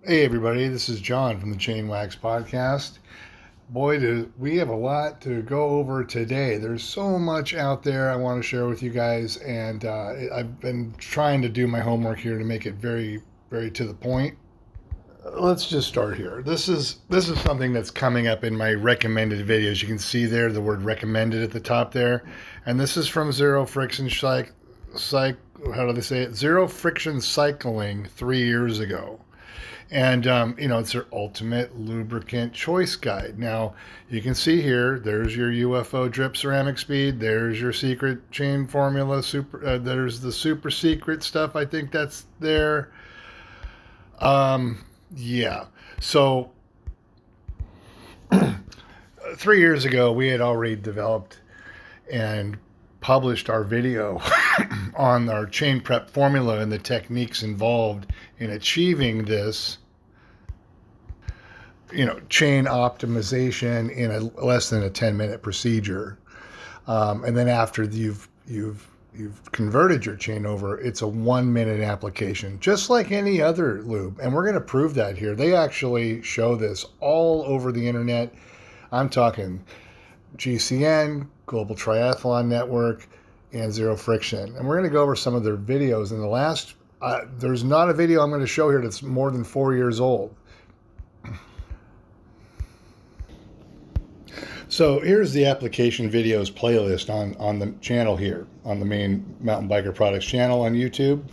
Hey everybody, this is John from the ChainWax Podcast. Boy, do we have a lot to go over today. There's so much out there I want to share with you guys, and I've been trying to do my homework here to make it very, very to the point. Let's just start here. This is something that's coming up in my recommended videos. You can see there the word recommended at the top there, and this is from Zero Friction Zero Friction Cycling 3 years ago. And, it's their ultimate lubricant choice guide. Now, you can see here, there's your UFO drip ceramic speed. There's your secret chain formula. There's the super secret stuff. I think that's there. Yeah. So, 3 years ago, we had already developed and published our video on our chain prep formula and the techniques involved in achieving this, chain optimization in a less than a 10-minute procedure. And then after you've converted your chain over, it's a 1-minute application, just like any other lube. And we're going to prove that here. They actually show this all over the internet. I'm talking GCN, Global Triathlon Network, and Zero Friction. And we're going to go over some of their videos. In the last, there's not a video I'm going to show here that's more than 4 years old. So here's the application videos playlist on the channel here, on the main Mountain Biker Products channel on YouTube.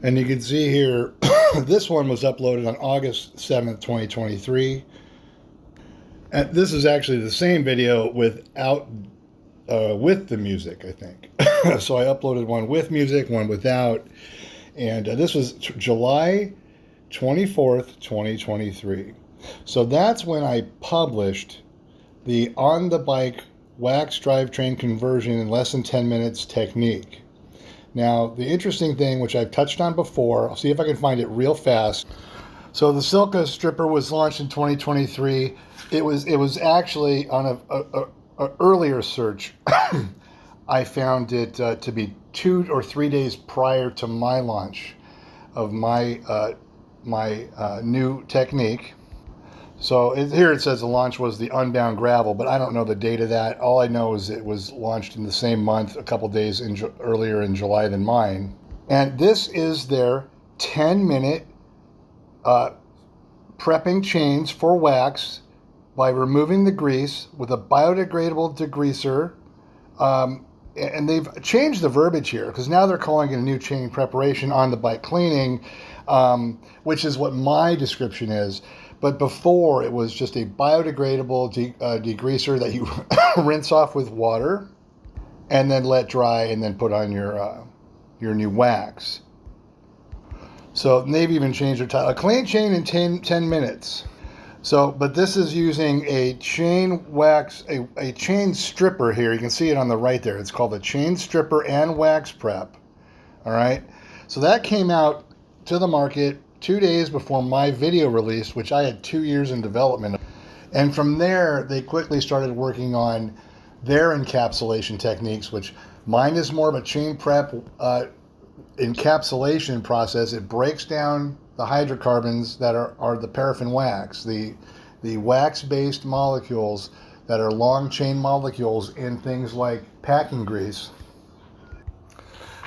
And you can see here, this one was uploaded on August 7th, 2023. And this is actually the same video with the music, I think. So I uploaded one with music, one without. And this was July 24th, 2023. So that's when I published the on-the-bike wax drivetrain conversion in less than 10 minutes technique. Now, the interesting thing, which I've touched on before, I'll see if I can find it real fast. So the Silka stripper was launched in 2023. It was actually on a earlier search. I found it to be 2 or 3 days prior to my launch of my new technique. So here it says the launch was the Unbound Gravel, but I don't know the date of that. All I know is it was launched in the same month, a couple days earlier in July than mine. And this is their 10-minute prepping chains for wax by removing the grease with a biodegradable degreaser. And they've changed the verbiage here because now they're calling it a new chain preparation on the bike cleaning, which is what my description is. But before, it was just a biodegradable degreaser that you rinse off with water and then let dry and then put on your new wax. So they've even changed their title. A clean chain in 10 minutes. So, but this is using a chain wax, a chain stripper here. You can see it on the right there. It's called a chain stripper and wax prep. All right. So that came out to the market 2 days before my video release, which I had 2 years in development. And from there, they quickly started working on their encapsulation techniques, which mine is more of a chain prep encapsulation process. It breaks down the hydrocarbons that are the paraffin wax, the wax-based molecules that are long chain molecules in things like packing grease.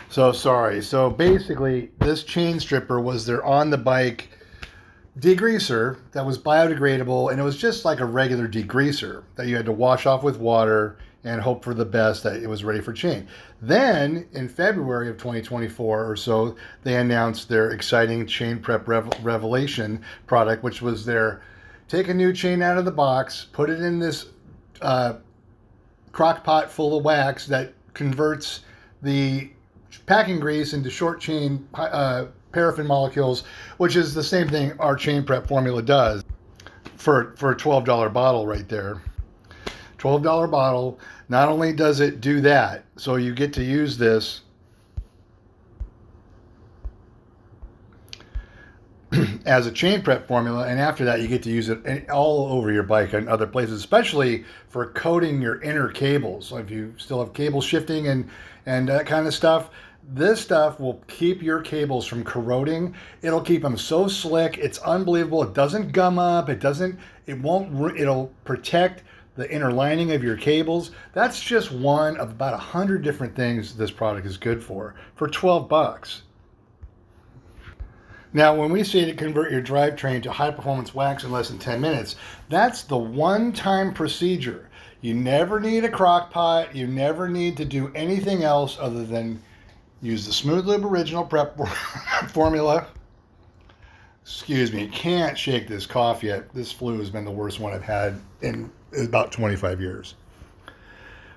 So basically, this chain stripper was their on-the-bike degreaser that was biodegradable, and it was just like a regular degreaser that you had to wash off with water and hope for the best that it was ready for chain. Then, in February of 2024 or so, they announced their exciting chain prep revelation product, which was their take a new chain out of the box, put it in this crock pot full of wax that converts the packing grease into short chain paraffin molecules, which is the same thing our chain prep formula does for a $12 bottle right there. $12 bottle. Not only does it do that, so you get to use this as a chain prep formula, and after that you get to use it all over your bike and other places, especially for coating your inner cables. So if you still have cable shifting and that kind of stuff, This stuff will keep your cables from corroding. It'll keep them so slick. It's unbelievable. It doesn't gum up. It'll protect the inner lining of your cables. That's just one of about 100 different things this product is good for 12 bucks. Now, when we say to convert your drivetrain to high performance wax in less than 10 minutes, that's the one-time procedure. You never need a crock pot. You never need to do anything else other than use the Smooth Lube Original Prep formula. Excuse me, can't shake this cough yet. This flu has been the worst one I've had in about 25 years.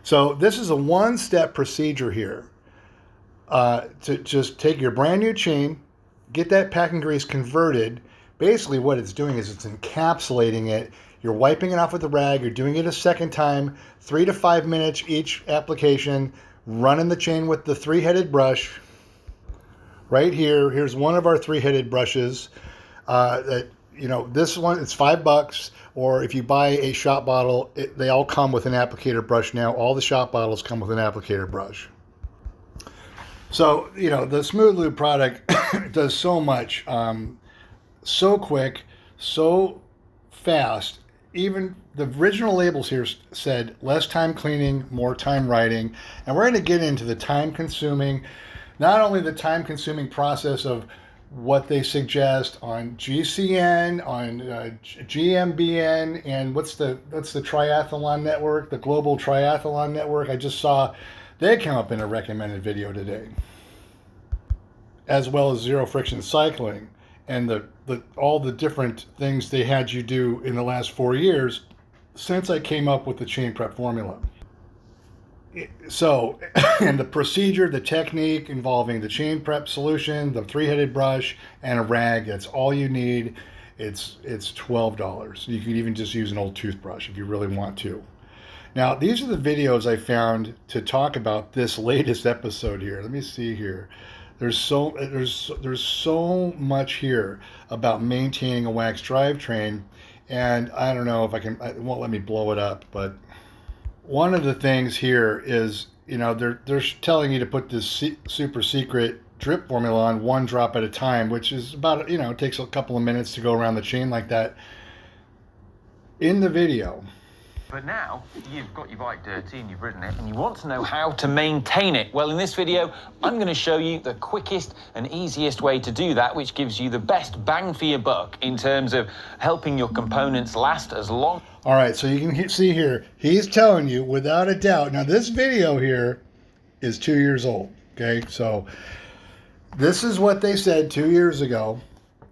So this is a one-step procedure here to just take your brand new chain, get that packing grease converted. Basically what it's doing is it's encapsulating it. You're wiping it off with a rag. You're doing it a second time, 3 to 5 minutes each application, running the chain with the 3-headed brush. Right here, here's one of our 3-headed brushes. This one, it's $5, or if you buy a shot bottle, they all come with an applicator brush now. All the shot bottles come with an applicator brush. So, the Smooth Lube product does so much, so quick, so fast. Even the original labels here said less time cleaning, more time writing. And we're going to get into the time-consuming, not only the time-consuming process of what they suggest on GCN, on GMBN, and what's the triathlon network, the Global Triathlon Network. I just saw they come up in a recommended video today, as well as zero friction cycling and all the different things they had you do in the last 4 years since I came up with the chain prep formula. So, and the procedure, the technique involving the chain prep solution, the 3-headed brush, and a rag, that's all you need. It's $12. You can even just use an old toothbrush if you really want to. Now, these are the videos I found to talk about this latest episode here. Let me see here. There's so much here about maintaining a wax drivetrain, and I don't know if it won't let me blow it up, but one of the things here is, they're telling you to put this super secret drip formula on 1 drop at a time, which is about, it takes a couple of minutes to go around the chain like that. In the video, but now you've got your bike dirty and you've ridden it and you want to know how to maintain it. Well, in this video, I'm going to show you the quickest and easiest way to do that, which gives you the best bang for your buck in terms of helping your components last as long. All right, so you can see here, he's telling you without a doubt. Now, this video here is 2 years old, okay? So this is what they said 2 years ago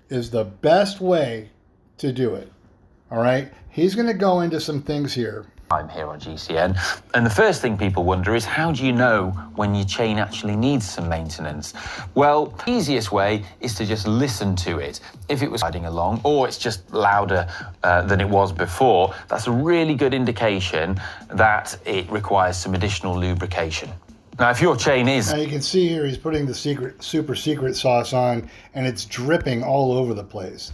is the best way to do it. All right, he's going to go into some things here. I'm here on GCN, and the first thing people wonder is, how do you know when your chain actually needs some maintenance? Well, the easiest way is to just listen to it. If it was riding along, or it's just louder than it was before, that's a really good indication that it requires some additional lubrication. Now, if your chain is... Now you can see here he's putting the super secret sauce on, and it's dripping all over the place.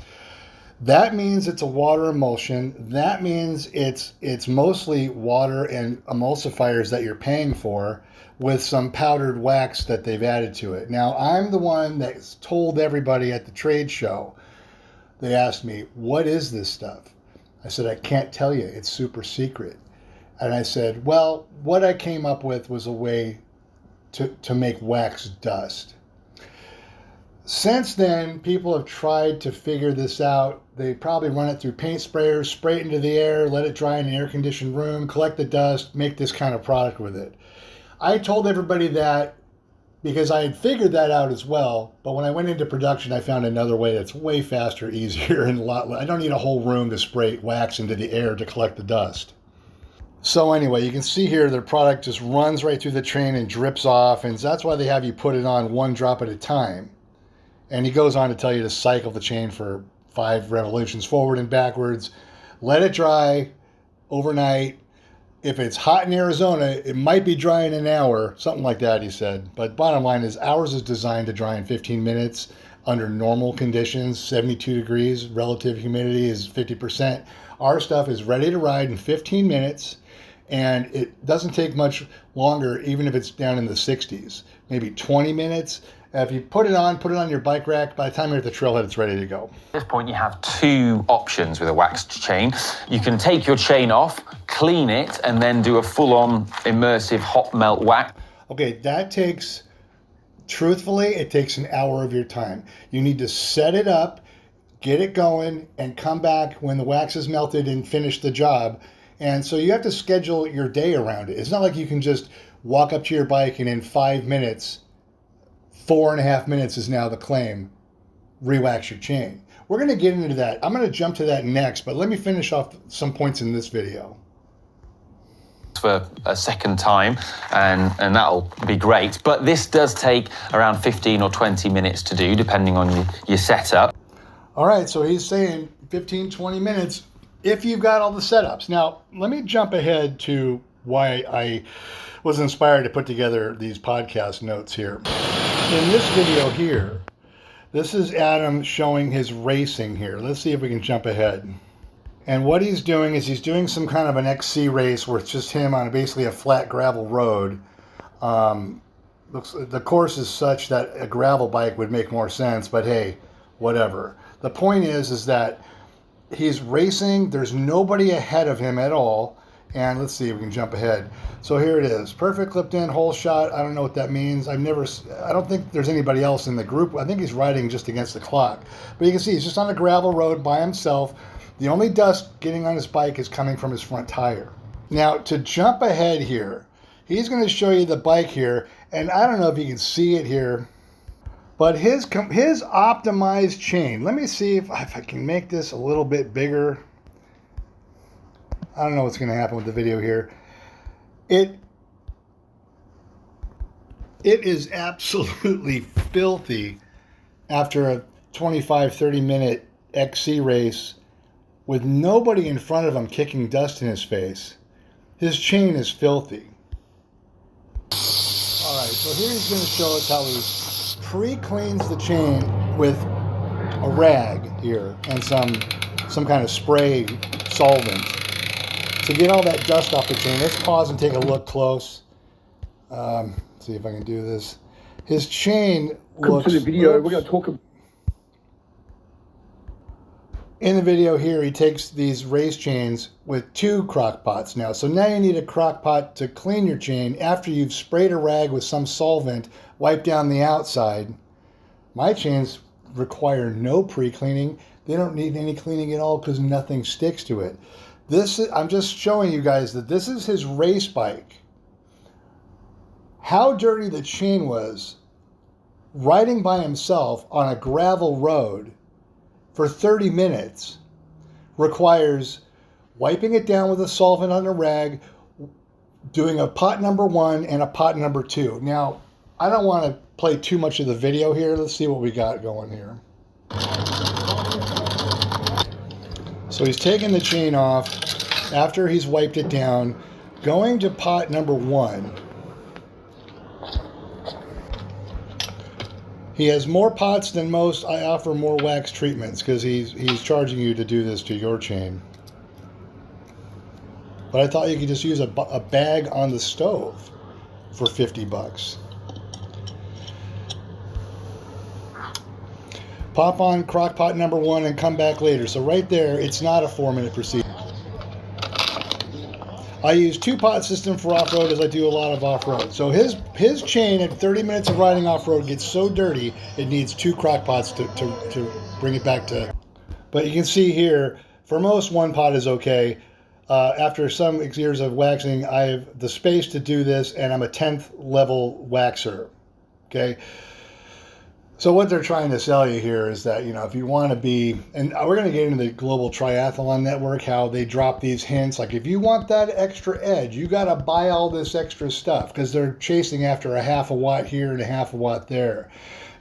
That means it's a water emulsion. That means it's mostly water and emulsifiers that you're paying for with some powdered wax that they've added to it. Now, I'm the one that told everybody at the trade show. They asked me, what is this stuff? I said, I can't tell you. It's super secret. And I said, well, what I came up with was a way to make wax dust. Since then, people have tried to figure this out. They probably run it through paint sprayers, spray it into the air, let it dry in an air-conditioned room, collect the dust, make this kind of product with it. I told everybody that because I had figured that out as well, but when I went into production, I found another way that's way faster, easier, and a lot less. I don't need a whole room to spray wax into the air to collect the dust. So anyway, you can see here their product just runs right through the chain and drips off, and that's why they have you put it on 1 drop at a time. And he goes on to tell you to cycle the chain for 5 revolutions forward and backwards. Let it dry overnight. If it's hot in Arizona, it might be dry in an hour, something like that, he said. But bottom line is ours is designed to dry in 15 minutes under normal conditions, 72 degrees, relative humidity is 50%. Our stuff is ready to ride in 15 minutes, And it doesn't take much longer, even if it's down in the 60s, maybe 20 minutes. If you put it on your bike rack, by the time you're at the trailhead, it's ready to go. At this point, you have two options with a waxed chain. You can take your chain off, clean it, and then do a full-on immersive hot melt wax. Okay, that takes, truthfully, it takes an hour of your time. You need to set it up, get it going, and come back when the wax is melted and finish the job. And so you have to schedule your day around it. It's not like you can just walk up to your bike and in 5 minutes, 4.5 minutes is now the claim, re-wax your chain. We're going to get into that. I'm going to jump to that next, but let me finish off some points in this video. For a second time, and that'll be great. But this does take around 15 or 20 minutes to do, depending on your setup. All right, so he's saying 15, 20 minutes if you've got all the setups. Now, let me jump ahead to why I was inspired to put together these podcast notes here. In this video here, this is Adam showing his racing here. Let's see if we can jump ahead. And what he's doing is he's doing some kind of an XC race where it's just him on basically a flat gravel road. The course is such that a gravel bike would make more sense, but hey, whatever. The point is that he's racing. There's nobody ahead of him at all. And let's see if we can jump ahead. So here it is. Perfect clipped in, hole shot. I don't know what that means. I don't think there's anybody else in the group. I think he's riding just against the clock. But you can see he's just on a gravel road by himself. The only dust getting on his bike is coming from his front tire. Now, to jump ahead here, he's going to show you the bike here. And I don't know if you can see it here, but his optimized chain. Let me see if I can make this a little bit bigger. I don't know what's going to happen with the video here. It is absolutely filthy after a 25-30 minute XC race with nobody in front of him kicking dust in his face. His chain is filthy. All right, so here he's going to show us how he pre-cleans the chain with a rag here and some kind of spray solvent to get all that dust off the chain. Let's pause and take a look close. See if I can do this. His chain looks... Come to the video. We're going to talk about... In the video here, he takes these race chains with 2 crock pots now. So now you need a crock pot to clean your chain after you've sprayed a rag with some solvent, wiped down the outside. My chains require no pre-cleaning. They don't need any cleaning at all because nothing sticks to it. I'm just showing you guys that this is his race bike. How dirty the chain was riding by himself on a gravel road for 30 minutes requires wiping it down with a solvent on a rag, doing a pot number 1 and a pot number 2. Now, I don't want to play too much of the video here. Let's see what we got going here. So he's taking the chain off after he's wiped it down, going to pot number 1. He has more pots than most. I offer more wax treatments because he's charging you to do this to your chain. But I thought you could just use a bag on the stove for $50. Pop on crock pot number 1 and come back later. So right there, it's not a 4-minute procedure. I use 2-pot system for off-road as I do a lot of off-road. So his chain at 30 minutes of riding off-road gets so dirty, it needs 2 crock pots to bring it back to. But you can see here, for most 1 pot is okay. After some years of waxing, I have the space to do this, and I'm a 10th level waxer. Okay. So what they're trying to sell you here is that, if you want to be, and we're going to get into the Global Triathlon Network, how they drop these hints. Like, if you want that extra edge, you got to buy all this extra stuff because they're chasing after a half a watt here and a half a watt there.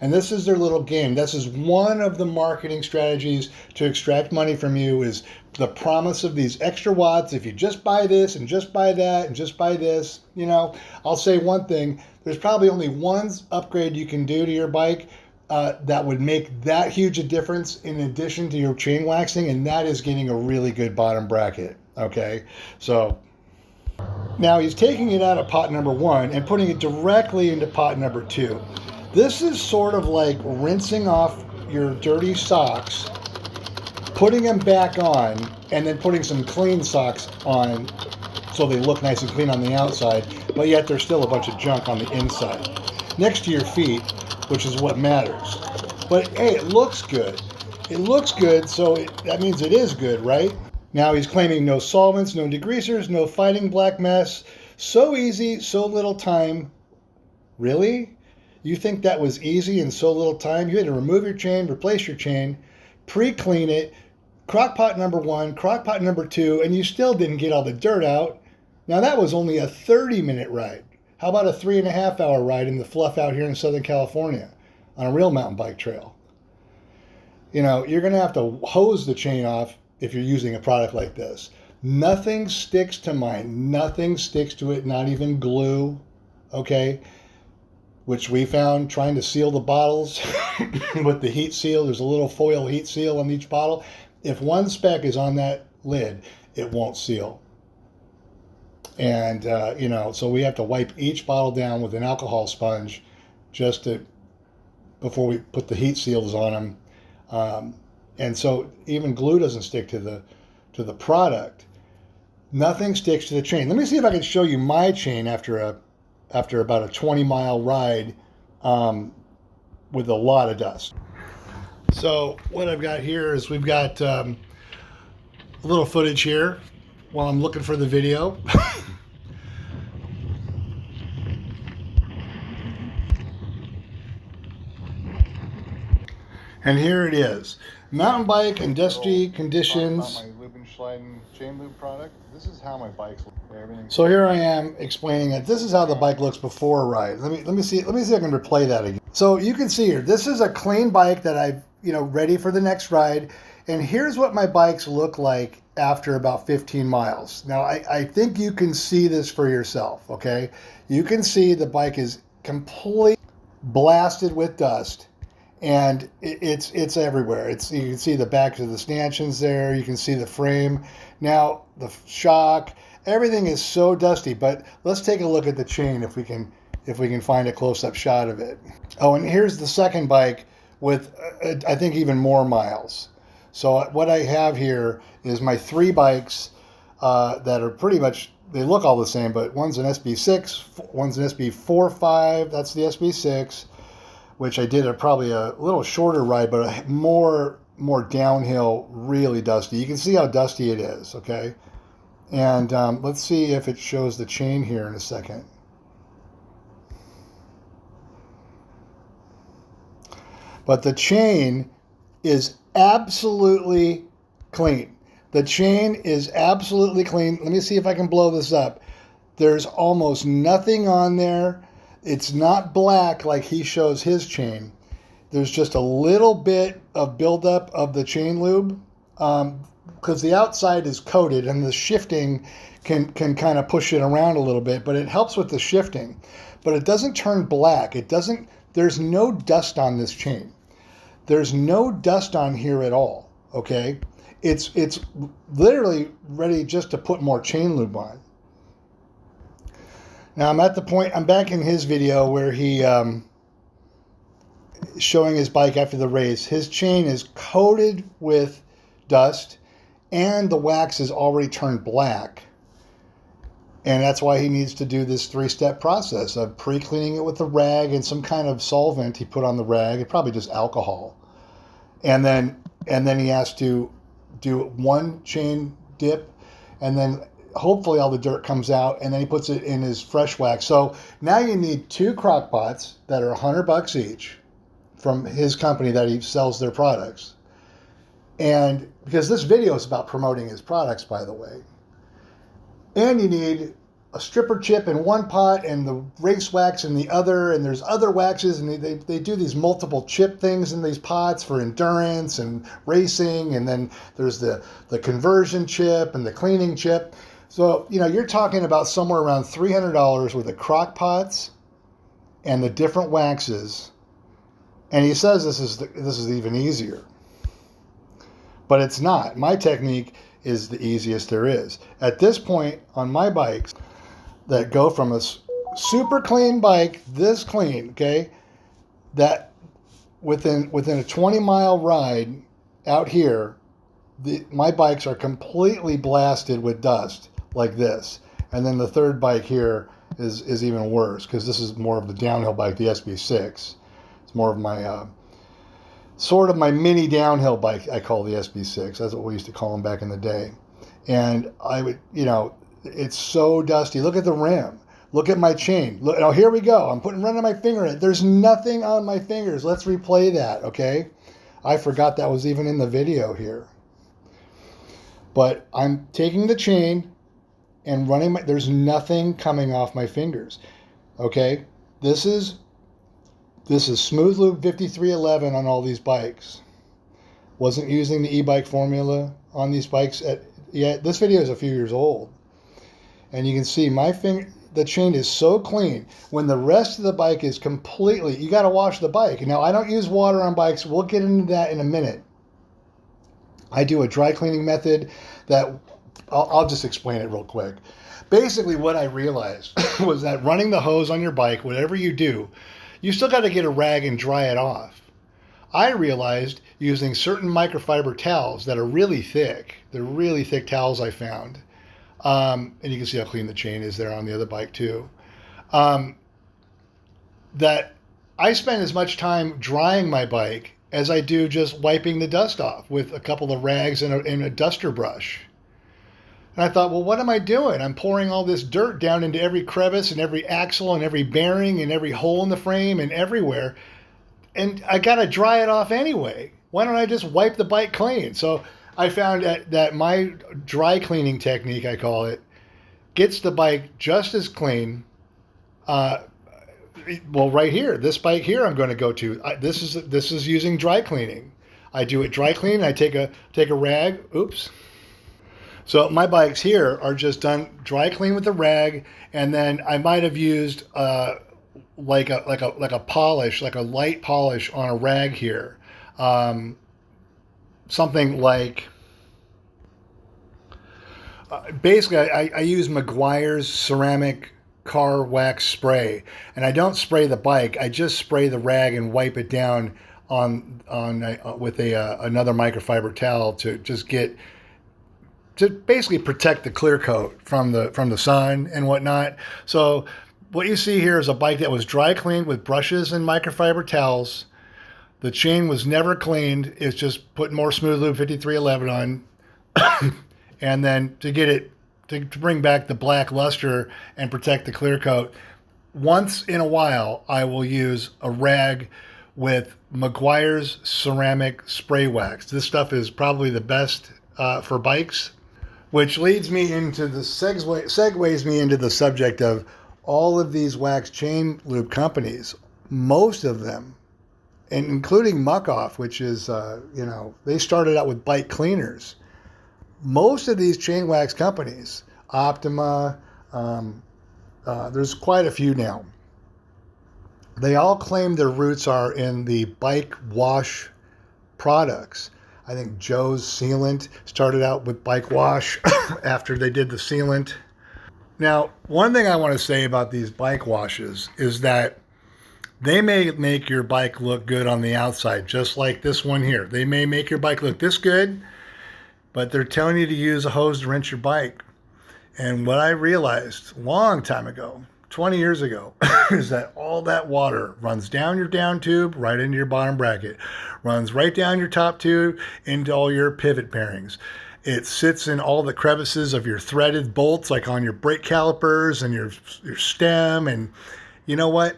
And this is their little game. This is one of the marketing strategies to extract money from you, is the promise of these extra watts. If you just buy this and just buy that and just buy this, I'll say one thing. There's probably only one upgrade you can do to your bike that would make that huge a difference in addition to your chain waxing, and that is getting a really good bottom bracket. Okay, so Now he's taking it out of pot number 1 and putting it directly into pot number 2. This is sort of like rinsing off your dirty socks, putting them back on, and then putting some clean socks on so they look nice and clean on the outside, but yet there's still a bunch of junk on the inside. Next to your feet, which is what matters. But hey, it looks good. It looks good, so that means it is good, right? Now he's claiming no solvents, no degreasers, no fighting black mess. So easy, so little time. Really? You think that was easy in so little time? You had to remove your chain, replace your chain, pre-clean it, crockpot number 1, crockpot number 2, and you still didn't get all the dirt out. Now that was only a 30-minute ride. How about a 3.5-hour ride in the fluff out here in Southern California on a real mountain bike trail? You know, you're going to have to hose the chain off if you're using a product like this. Nothing sticks to mine. Nothing sticks to it, not even glue, okay? Which we found trying to seal the bottles with the heat seal. There's a little foil heat seal on each bottle. If one speck is on that lid, it won't seal. And, you know, so we have to wipe each bottle down with an alcohol sponge just to, before we put the heat seals on them. And so even glue doesn't stick to the product. Nothing sticks to the chain. Let me see if I can show you my chain after about a 20-mile ride with a lot of dust. So what I've got here is we've got a little footage here while I'm looking for the video. And here it is. Mountain bike in dusty conditions. My Lube and Schleiden chain lube product. This is how my bike's look. So here I am explaining that this is how the bike looks before a ride. Let me see if I can replay that again. So you can see here, this is a clean bike that I've, ready for the next ride. And here's what my bikes look like after about 15 miles. Now I think you can see this for yourself, okay? You can see the bike is completely blasted with dust. And it's everywhere. You can see the backs of the stanchions there. You can see the frame. Now the shock, everything is so dusty. But let's take a look at the chain if we can find a close-up shot of it. Oh, and here's the second bike with I think even more miles. So what I have here is my 3 bikes that are pretty much, they look all the same, but one's an SB6, one's an SB45. That's the SB6. Which I did probably a little shorter ride, but a more downhill, really dusty. You can see how dusty it is, okay? And let's see if it shows the chain here in a second. But the chain is absolutely clean. The chain is absolutely clean. Let me see if I can blow this up. There's almost nothing on there. It's not black like he shows his chain. There's just a little bit of buildup of the chain lube because the outside is coated and the shifting can kind of push it around a little bit, but it helps with the shifting. But it doesn't turn black. There's no dust on this chain. There's no dust on here at all, okay? It's literally ready just to put more chain lube on. Now I'm at the point, I'm back in his video where he showing his bike after the race. His chain is coated with dust and the wax is already turned black. And that's why he needs to do this 3-step process of pre-cleaning it with a rag and some kind of solvent he put on the rag. It's probably just alcohol. And then he has to do 1 chain dip and then hopefully all the dirt comes out, and then he puts it in his fresh wax. So now you need 2 crock pots that are $100 each from his company that he sells their products. And because this video is about promoting his products, by the way. And you need a stripper chip in one pot and the race wax in the other, and there's other waxes, and they do these multiple chip things in these pots for endurance and racing, and then there's the conversion chip and the cleaning chip. So, you're talking about somewhere around $300 with the crock pots and the different waxes. And he says this is even easier. But it's not. My technique is the easiest there is. At this point on my bikes, that go from a super clean bike, this clean, okay, that within a 20-mile ride out here, my bikes are completely blasted with dust like this. And then the third bike here is even worse, because this is more of the downhill bike, the SB6. It's more of my sort of my mini downhill bike. I call the SB6. That's what we used to call them back in the day. And I would, it's so dusty. Look at the rim. Look at my chain. Look, oh, here we go. I'm running my finger in it. There's nothing on my fingers. Let's replay that, okay? I forgot that was even in the video here. But I'm taking the chain and running there's nothing coming off my fingers, okay? This is Smooth Lube 5311 on all these bikes. Wasn't using the e-bike formula on these bikes yet. This video is a few years old. And you can see the chain is so clean. When the rest of the bike is completely, you got to wash the bike. Now, I don't use water on bikes. We'll get into that in a minute. I do a dry cleaning method that I'll just explain it real quick. Basically, what I realized was that running the hose on your bike, whatever you do, you still got to get a rag and dry it off. I realized using certain microfiber towels that are really thick. They're really thick towels I found. And you can see how clean the chain is there on the other bike too. That I spend as much time drying my bike as I do just wiping the dust off with a couple of rags and a duster brush. And I thought, well, what am I doing? I'm pouring all this dirt down into every crevice and every axle and every bearing and every hole in the frame and everywhere. And I got to dry it off anyway. Why don't I just wipe the bike clean? So I found that my dry cleaning technique, I call it, gets the bike just as clean. Well, right here, this bike here I'm going to go to. This is using dry cleaning. I do it dry clean. I take a rag. Oops. So my bikes here are just done dry clean with a rag, and then I might have used like a polish, like a light polish on a rag here. Something like, basically I use Meguiar's ceramic car wax spray, and I don't spray the bike. I just spray the rag and wipe it down with another microfiber towel to basically protect the clear coat from the sun and whatnot. So what you see here is a bike that was dry cleaned with brushes and microfiber towels. The chain was never cleaned. It's just putting more Smooth Lube 5311 on. And then to get it, to bring back the black luster and protect the clear coat, once in a while, I will use a rag with Meguiar's ceramic spray wax. This stuff is probably the best for bikes, which leads me into segues me into the subject of all of these wax chain lube companies. Most of them, and including Muck-Off, which is, they started out with bike cleaners. Most of these chain wax companies, Optima, there's quite a few now. They all claim their roots are in the bike wash products. I think Joe's Sealant started out with bike wash after they did the sealant. Now, one thing I want to say about these bike washes is that they may make your bike look good on the outside, just like this one here. They may make your bike look this good, but they're telling you to use a hose to rinse your bike. And what I realized a long time ago, 20 years ago, is that all that water runs down your down tube, right into your bottom bracket, runs right down your top tube into all your pivot bearings. It sits in all the crevices of your threaded bolts, like on your brake calipers and your stem. And you know what?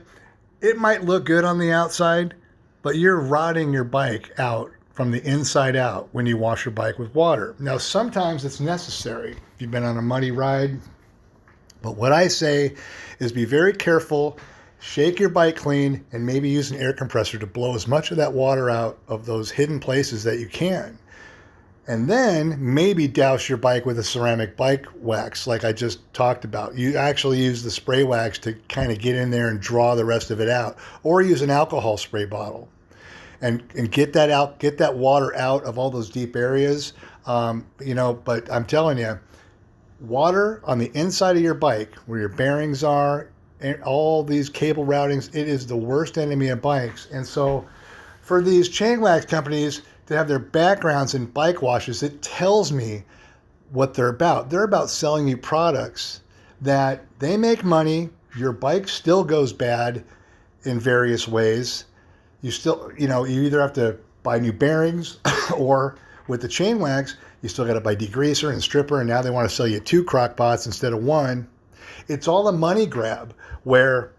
It might look good on the outside, but you're rotting your bike out from the inside out when you wash your bike with water. Now, sometimes it's necessary if you've been on a muddy ride. But what I say is be very careful, shake your bike clean, and maybe use an air compressor to blow as much of that water out of those hidden places that you can. And then maybe douse your bike with a ceramic bike wax like I just talked about. You actually use the spray wax to kind of get in there and draw the rest of it out. Or use an alcohol spray bottle and get that out, get that water out of all those deep areas. But I'm telling you, water on the inside of your bike, where your bearings are, and all these cable routings, it is the worst enemy of bikes. And so for these ChainWax companies to have their backgrounds in bike washes, it tells me what they're about. They're about selling you products that they make money. Your bike still goes bad in various ways. You still, you either have to buy new bearings or with the ChainWax, you still got to buy degreaser and stripper. And now they want to sell you 2 crockpots instead of 1. It's all a money grab, where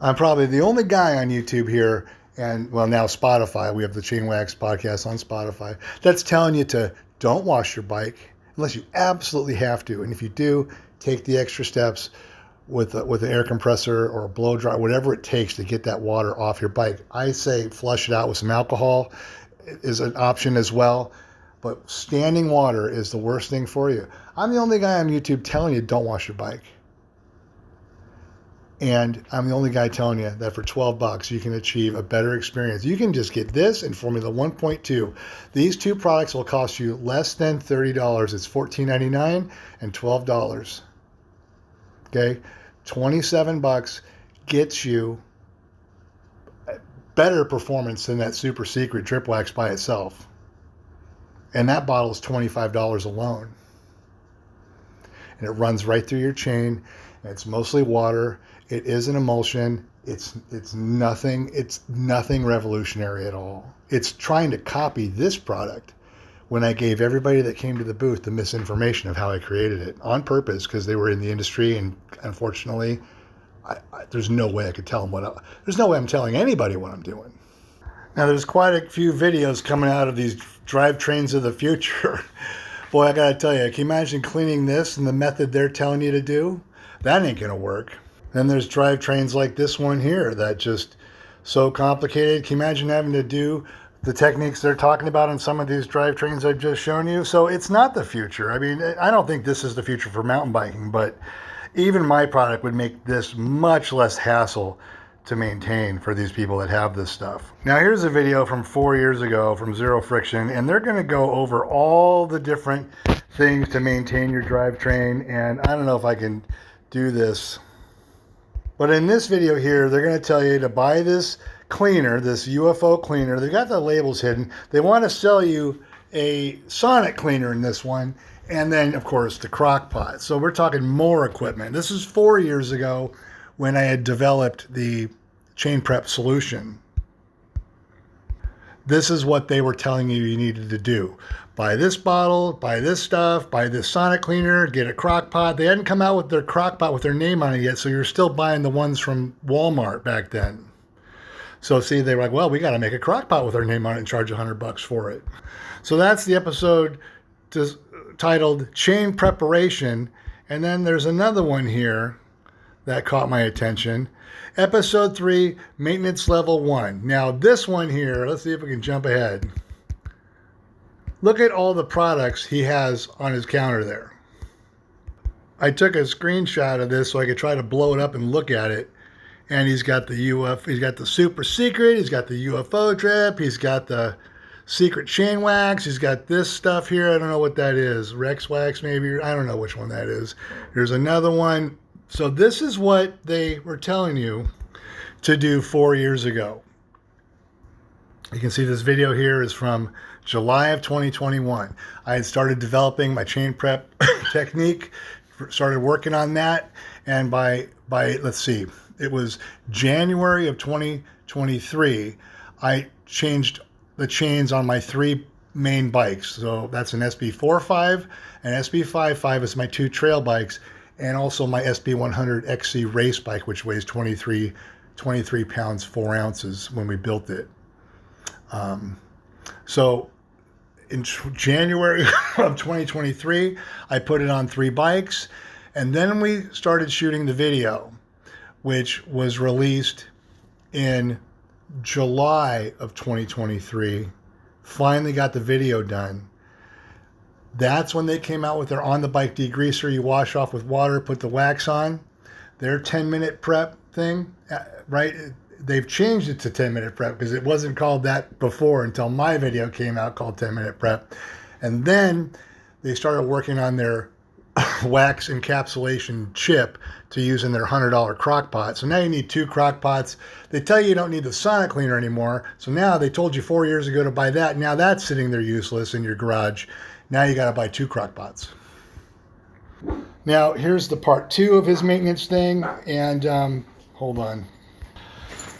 I'm probably the only guy on YouTube here, and well, now Spotify, we have the ChainWax Podcast on Spotify, that's telling you to don't wash your bike unless you absolutely have to. And if you do, take the extra steps with an air compressor or a blow dry, whatever it takes to get that water off your bike. I say flush it out with some alcohol is an option as well. But standing water is the worst thing for you. I'm the only guy on YouTube telling you don't wash your bike. And I'm the only guy telling you that for $12 you can achieve a better experience. You can just get this and Formula 1.2. These 2 products will cost you less than $30. It's $14.99 and $12. Okay? $27 gets you better performance than that super secret drip wax by itself. And that bottle is $25 alone. And it runs right through your chain. And it's mostly water. It is an emulsion. It's nothing revolutionary at all. It's trying to copy this product when I gave everybody that came to the booth the misinformation of how I created it on purpose, because they were in the industry, and unfortunately, there's no way I could tell them there's no way I'm telling anybody what I'm doing. Now, there's quite a few videos coming out of these drivetrains of the future. Boy, I gotta tell you, can you imagine cleaning this and the method they're telling you to do? That ain't gonna work. Then there's drivetrains like this one here that just so complicated. Can you imagine having to do the techniques they're talking about in some of these drivetrains I've just shown you? So it's not the future. I mean, I don't think this is the future for mountain biking, but even my product would make this much less hassle to maintain for these people that have this stuff. Now, here's a video from 4 years ago from Zero Friction, and they're going to go over all the different things to maintain your drivetrain. And I don't know if I can do this, but in this video here, they're going to tell you to buy this cleaner, this UFO cleaner. They got the labels hidden. They want to sell you a sonic cleaner in this one, and then of course the crock pot. So we're talking more equipment. This is 4 years ago when I had developed the chain prep solution. This is what they were telling you needed to do. Buy this bottle, buy this stuff, buy this sonic cleaner, get a crock pot. They hadn't come out with their crock pot with their name on it yet, so you're still buying the ones from Walmart back then. So see, they were like, well, we got to make a crock pot with our name on it and charge $100 for it. So that's the episode titled Chain Preparation. And then there's another one here that caught my attention. Episode 3, Maintenance Level 1. Now this one here, let's see if we can jump ahead. Look at all the products he has on his counter there. I took a screenshot of this so I could try to blow it up and look at it. And he's got the super secret, he's got the UFO drip, he's got the secret chain wax, he's got this stuff here, I don't know what that is, Rex wax maybe, I don't know which one that is. Here's another one. So this is what they were telling you to do 4 years ago. You can see this video here is from July of 2021. I had started developing my chain prep technique, started working on that, and by let's see, it was January of 2023, I changed the chains on my 3 main bikes. So that's an SB45, and SB55 is my 2 trail bikes, and also my SB100 XC race bike, which weighs 23 pounds, 4 ounces when we built it. So in January of 2023, I put it on 3 bikes, and then we started shooting the video, which was released in July of 2023. Finally got the video done. That's when they came out with their on-the-bike degreaser. You wash off with water, put the wax on. Their 10-minute prep thing, right? They've changed it to 10-minute prep because it wasn't called that before until my video came out called 10-minute prep. And then they started working on their wax encapsulation chip to use in their $100 crock pot. So now you need 2 crock pots. They tell you don't need the sonic cleaner anymore. So now they told you 4 years ago to buy that. Now that's sitting there useless in your garage. Now you got to buy 2 crock pots. Now here's the part 2 of his maintenance thing. And hold on.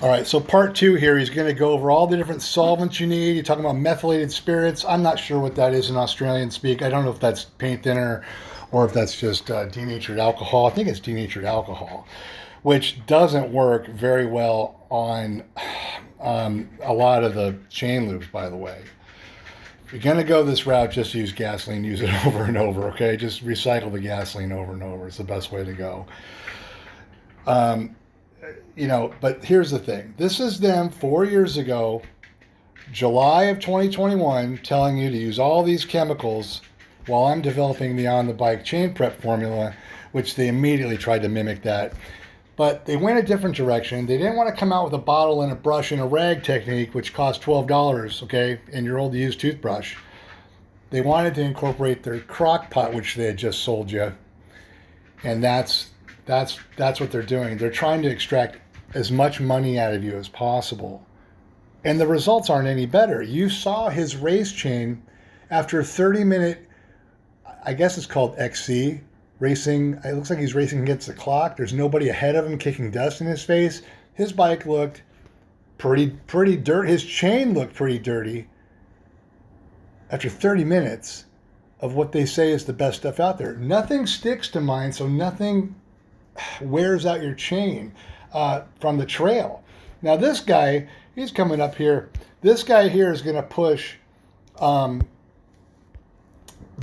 All right, so part 2 here, he's going to go over all the different solvents you need. You're talking about methylated spirits. I'm not sure what that is in Australian speak. I don't know if that's paint thinner or if that's just denatured alcohol. I think it's denatured alcohol, which doesn't work very well on a lot of the chain lubes, by the way. If you're going to go this route, just use gasoline, use it over and over, okay? Just recycle the gasoline over and over. It's the best way to go. You know, but here's the thing. This is them 4 years ago, July of 2021, telling you to use all these chemicals while I'm developing the on the bike chain prep formula, which they immediately tried to mimic that. But they went a different direction. They didn't want to come out with a bottle and a brush and a rag technique, which cost $12, okay, and your old used toothbrush. They wanted to incorporate their crock pot, which they had just sold you. And that's what they're doing. They're trying to extract as much money out of you as possible. And the results aren't any better. You saw his race chain after a 30-minute, I guess it's called XC, racing. It looks like he's racing against the clock. There's nobody ahead of him kicking dust in his face. His bike looked pretty dirty. His chain looked pretty dirty after 30 minutes of what they say is the best stuff out there. Nothing sticks to mine, so nothing wears out your chain from the trail. Now this guy, he's coming up here. This guy here is going to push. The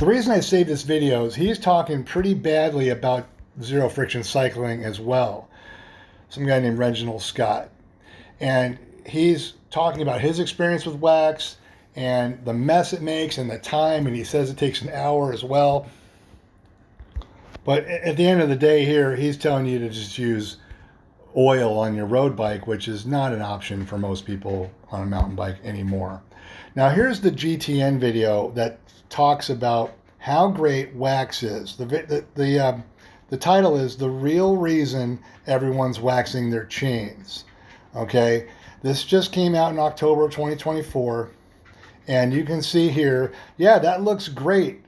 reason I saved this video is he's talking pretty badly about zero friction cycling as well. Some guy named Reginald Scott. And he's talking about his experience with wax and the mess it makes and the time, and he says it takes an hour as well. But at the end of the day here, he's telling you to just use oil on your road bike, which is not an option for most people on a mountain bike anymore. Now here's the GTN video that talks about how great wax is. The title is "The Real Reason Everyone's Waxing Their Chains." Okay, this just came out in October of 2024, and you can see here, yeah, that looks great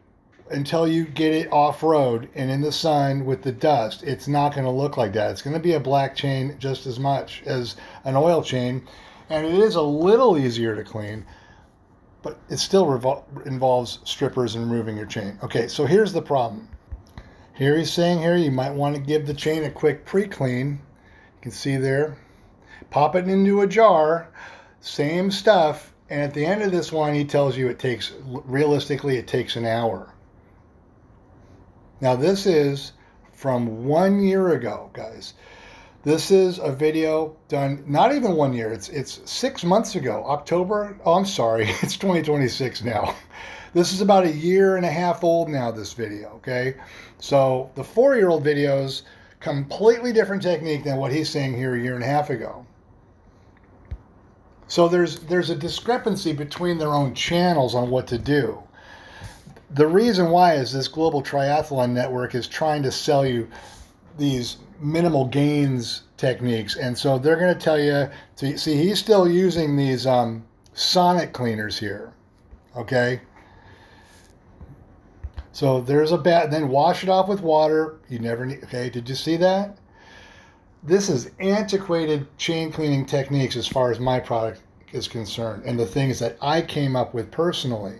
until you get it off-road and in the sun with the dust. It's not going to look like that. It's going to be a black chain just as much as an oil chain, and it is a little easier to clean, but it still involves strippers and removing your chain. Okay, so here's the problem. Here he's saying here you might want to give the chain a quick pre-clean. You can see there. Pop it into a jar, same stuff, and at the end of this one he tells you realistically it takes an hour. Now this is from 1 year ago, guys. This is a video done, not even 1 year, it's 6 months ago, October, oh I'm sorry, it's 2026 now. This is about 1.5 years old now, this video, okay? So the 4-year-old video's completely different technique than what he's saying here 1.5 years ago. So there's a discrepancy between their own channels on what to do. The reason why is this Global Triathlon Network is trying to sell you these minimal gains techniques. And so they're going to tell you, see, he's still using these sonic cleaners here. Okay. So there's a bad, then wash it off with water. You never need, okay. Did you see that? This is antiquated chain cleaning techniques as far as my product is concerned. And the things that I came up with personally.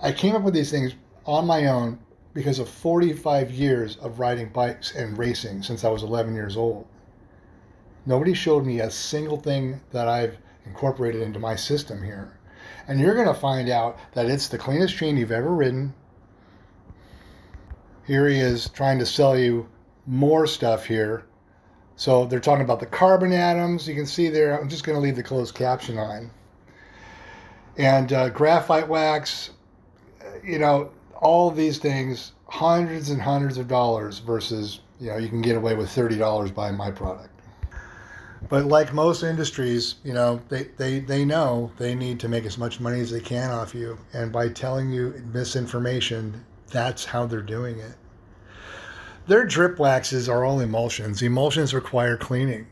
I came up with these things on my own because of 45 years of riding bikes and racing since I was 11 years old. Nobody showed me a single thing that I've incorporated into my system here. And you're going to find out that it's the cleanest chain you've ever ridden. Here he is trying to sell you more stuff here. So they're talking about the carbon atoms. You can see there, I'm just going to leave the closed caption on. And graphite wax. You know, all of these things, hundreds and hundreds of dollars versus, you know, you can get away with $30 buying my product. But like most industries, you know, they know they need to make as much money as they can off you. And by telling you misinformation, that's how they're doing it. Their drip waxes are all emulsions. Emulsions require cleaning.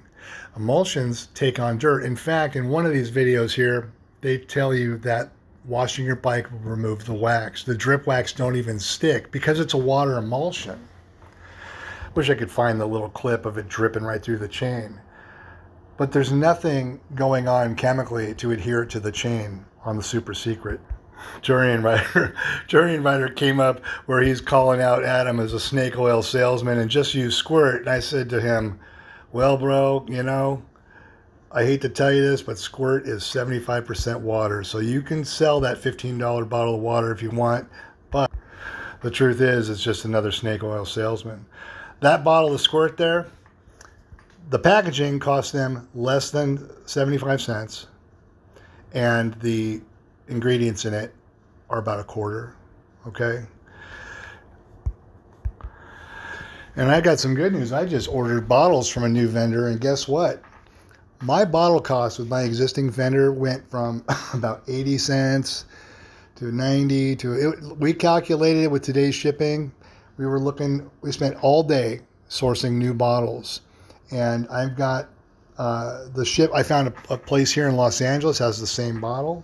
Emulsions take on dirt. In fact, in one of these videos here, they tell you that washing your bike will remove the wax. The drip wax don't even stick because it's a water emulsion. Wish I could find the little clip of it dripping right through the chain. But there's nothing going on chemically to adhere to the chain on the super secret. Durian Rider came up where he's calling out Adam as a snake oil salesman and just used squirt. And I said to him, well, bro, you know, I hate to tell you this, but squirt is 75% water. So you can sell that $15 bottle of water if you want. But the truth is, it's just another snake oil salesman. That bottle of squirt there, the packaging cost them less than 75 cents. And the ingredients in it are about a quarter, okay? And I got some good news. I just ordered bottles from a new vendor, and guess what? My bottle cost with my existing vendor went from about 80 cents to 90 to, we calculated it with today's shipping. We spent all day sourcing new bottles. And I've got I found a place here in Los Angeles has the same bottle.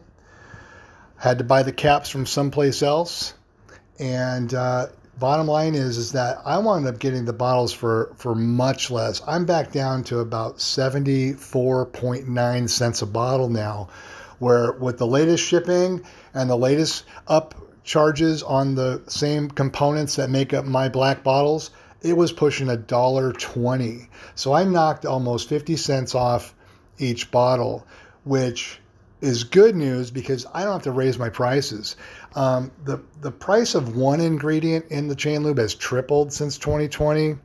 Had to buy the caps from someplace else. And bottom line is that I wound up getting the bottles for much less. I'm back down to about 74.9 cents a bottle now, where with the latest shipping and the latest up charges on the same components that make up my black bottles, it was pushing $1.20. So I knocked almost 50 cents off each bottle, which is good news because I don't have to raise my prices. The price of one ingredient in the chain lube has tripled since 2020.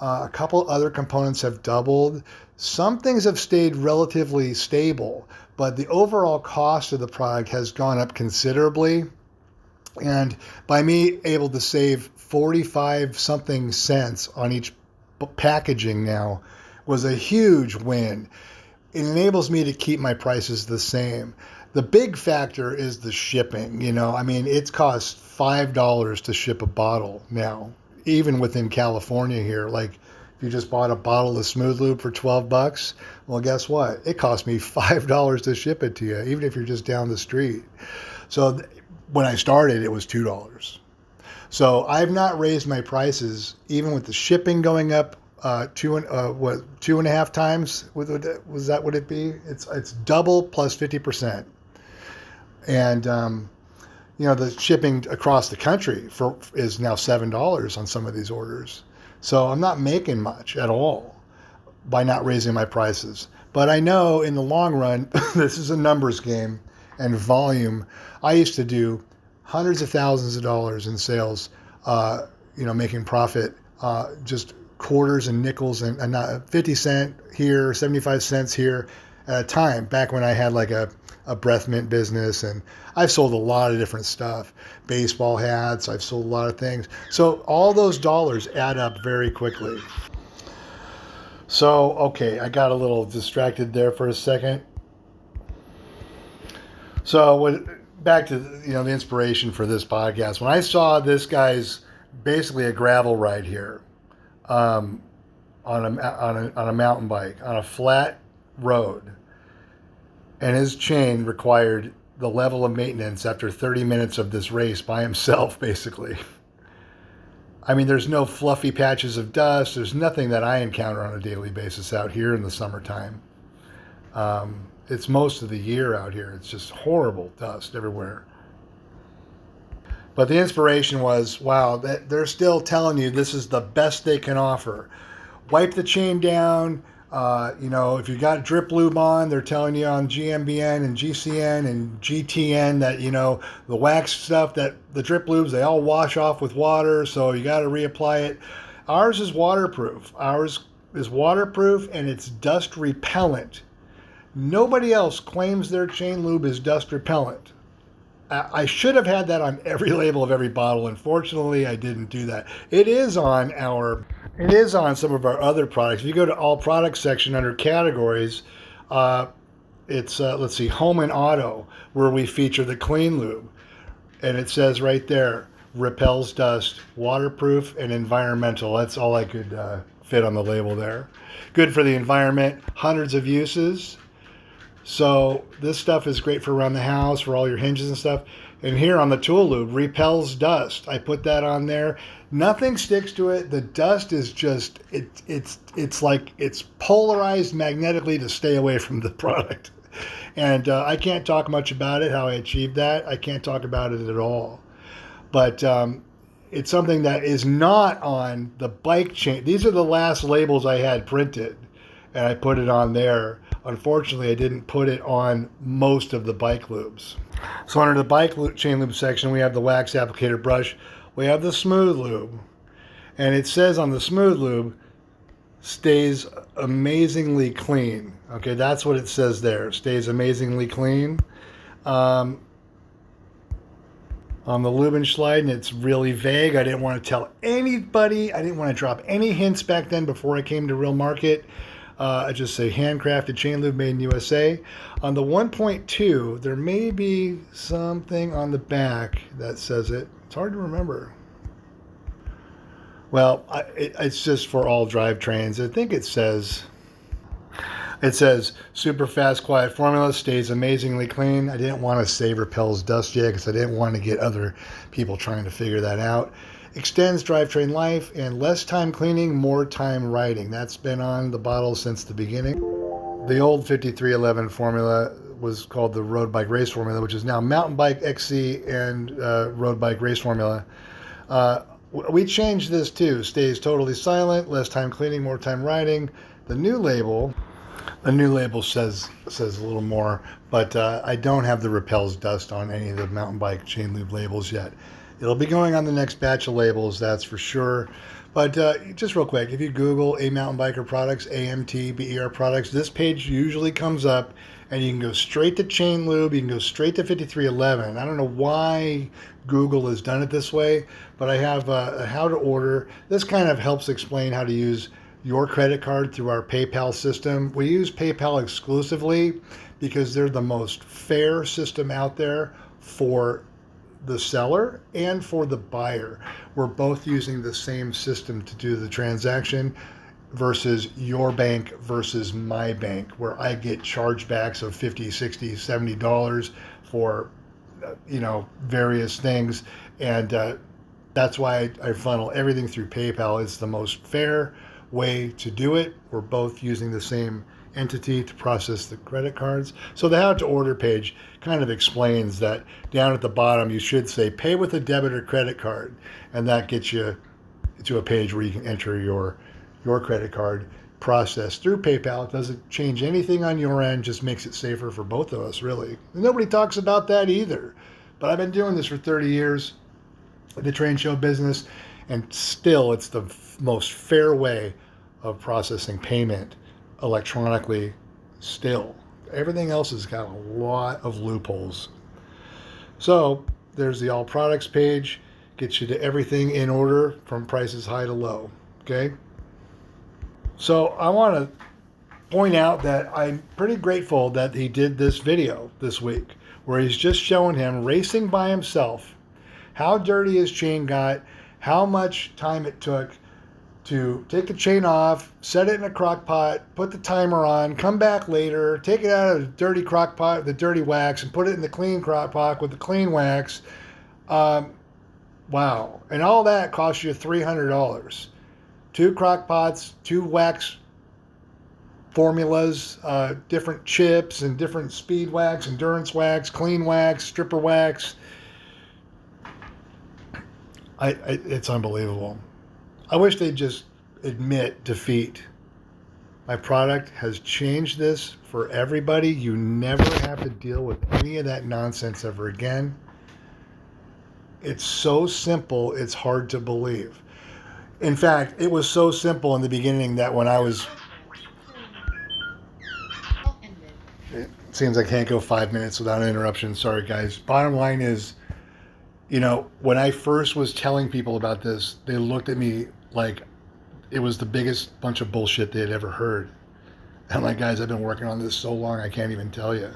A couple other components have doubled. Some things have stayed relatively stable, but the overall cost of the product has gone up considerably. And by me able to save 45 something cents on each packaging now was a huge win. It enables me to keep my prices the same. The big factor is the shipping. You know, I mean, it costs $5 to ship a bottle now, even within California here. Like, if you just bought a bottle of Smooth Lube for $12, well, guess what? It cost me $5 to ship it to you, even if you're just down the street. So when I started, it was $2. So I've not raised my prices, even with the shipping going up 2.5 times. Was that what it be? It's double plus 50%. And you know, the shipping across the country is now $7 on some of these orders. So I'm not making much at all by not raising my prices. But I know in the long run, this is a numbers game and volume. I used to do hundreds of thousands of dollars in sales, you know, making profit, just quarters and nickels and 50 cent here, 75 cents here at a time, back when I had like a breath mint business. And I've sold a lot of different stuff, baseball hats, I've sold a lot of things. So all those dollars add up very quickly. So, okay, I got a little distracted there for a second. So back to, you know, the inspiration for this podcast. When I saw this guy's basically a gravel ride here, on a mountain bike on a flat road, and his chain required the level of maintenance after 30 minutes of this race by himself, basically. I mean, there's no fluffy patches of dust. There's nothing that I encounter on a daily basis out here in the summertime. It's most of the year out here. It's just horrible dust everywhere. But the inspiration was, wow, they're still telling you this is the best they can offer. Wipe the chain down. You know, if you got drip lube on, they're telling you on GMBN and GCN and GTN that, you know, the wax stuff, that the drip lubes, they all wash off with water, so you got to reapply it. Ours is waterproof. Ours is waterproof and it's dust repellent. Nobody else claims their chain lube is dust repellent. I should have had that on every label of every bottle. Unfortunately, I didn't do that. It is on some of our other products. If you go to all products section under categories, it's, let's see, home and auto, where we feature the clean lube. And it says right there, repels dust, waterproof, and environmental. That's all I could fit on the label there. Good for the environment, hundreds of uses. So this stuff is great for around the house, for all your hinges and stuff. And here on the tool lube, repels dust. I put that on there. Nothing sticks to it. The dust is just, it's like it's polarized magnetically to stay away from the product. And I can't talk much about it, how I achieved that. I can't talk about it at all. But it's something that is not on the bike chain. These are the last labels I had printed, and I put it on there. Unfortunately, I didn't put it on most of the bike lubes. So under the bike chain lube section, we have the wax applicator brush. We have the smooth lube. And it says on the smooth lube, stays amazingly clean. Okay, that's what it says there. It stays amazingly clean. On the lube and slide, and it's really vague. I didn't want to tell anybody. I didn't want to drop any hints back then before I came to Real Market. I just say handcrafted chain lube made in USA. On the 1.2, there may be something on the back that says it. It's hard to remember. Well, it's just for all drivetrains. I think it says super fast, quiet formula, stays amazingly clean. I didn't want to say repels dust yet because I didn't want to get other people trying to figure that out. Extends drivetrain life and less time cleaning, more time riding. That's been on the bottle since the beginning. The old 5311 formula was called the road bike race formula, which is now mountain bike XC and road bike race formula. We changed this too. Stays totally silent, less time cleaning, more time riding. The new label says a little more, but I don't have the repels dust on any of the mountain bike chain lube labels yet. It'll be going on the next batch of labels, that's for sure. But just real quick, if you Google A Mountain Biker Products, aMTBer products, this page usually comes up, and you can go straight to chain lube. You can go straight to 5311. I don't know why Google has done it this way, but I have a how to order. This kind of helps explain how to use your credit card through our PayPal system. We use PayPal exclusively because they're the most fair system out there for the seller and for the buyer. We're both using the same system to do the transaction versus your bank versus my bank, where I get chargebacks of $50, $60, $70 for various things. And that's why I funnel everything through PayPal. It's the most fair way to do it. We're both using the same entity to process the credit cards. So the how to order page kind of explains that. Down at the bottom you should say pay with a debit or credit card, and that gets you to a page where you can enter your credit card process through PayPal. It doesn't change anything on your end, just makes it safer for both of us, really. And nobody talks about that either. But I've been doing this for 30 years, the train show business, and still it's the most fair way of processing payment electronically still. Everything else has got a lot of loopholes. So there's the all products page, gets you to everything in order from prices high to low. Okay. So I want to point out that I'm pretty grateful that he did this video this week where he's just showing him racing by himself, how dirty his chain got, how much time it took to take the chain off, set it in a crock pot, put the timer on, come back later, take it out of the dirty crock pot, the dirty wax, and put it in the clean crock pot with the clean wax. Wow. And all that costs you $300. 2 crock pots, 2 wax formulas, different chips and different speed wax, endurance wax, clean wax, stripper wax. It's unbelievable. I wish they'd just admit defeat. My product has changed this for everybody. You never have to deal with any of that nonsense ever again. It's so simple, it's hard to believe. In fact, it was so simple in the beginning that when I was... It seems I can't go 5 minutes without an interruption. Sorry, guys. Bottom line is, when I first was telling people about this, they looked at me like it was the biggest bunch of bullshit they had ever heard. I'm like, guys, I've been working on this so long, I can't even tell you.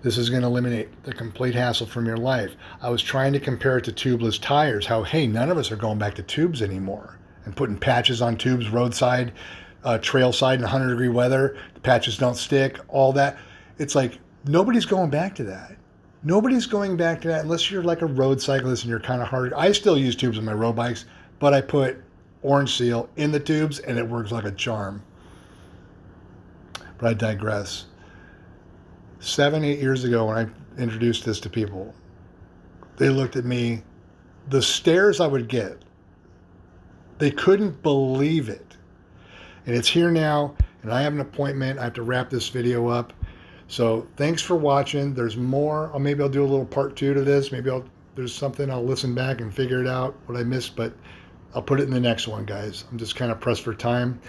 This is going to eliminate the complete hassle from your life. I was trying to compare it to tubeless tires, how, hey, none of us are going back to tubes anymore and putting patches on tubes, roadside, trail side in 100-degree weather. The patches don't stick, all that. It's like nobody's going back to that. Nobody's going back to that unless you're like a road cyclist and you're kind of hard. I still use tubes on my road bikes, but I put orange seal in the tubes and it works like a charm. But I digress. 7-8 years ago when I introduced this to people, they looked at me, the stares I would get, they couldn't believe it. And it's here now, and I have an appointment. I have to wrap this video up. So thanks for watching. There's more. Maybe I'll do a little part 2 to this. Maybe there's something I'll listen back and figure it out, what I missed, but I'll put it in the next one, guys. I'm just kind of pressed for time.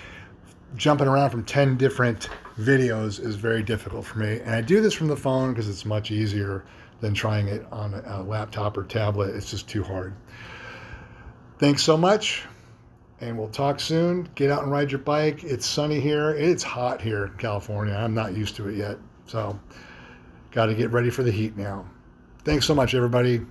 Jumping around from 10 different videos is very difficult for me. And I do this from the phone because it's much easier than trying it on a laptop or tablet. It's just too hard. Thanks so much. And we'll talk soon. Get out and ride your bike. It's sunny here. It's hot here in California. I'm not used to it yet. So got to get ready for the heat now. Thanks so much, everybody.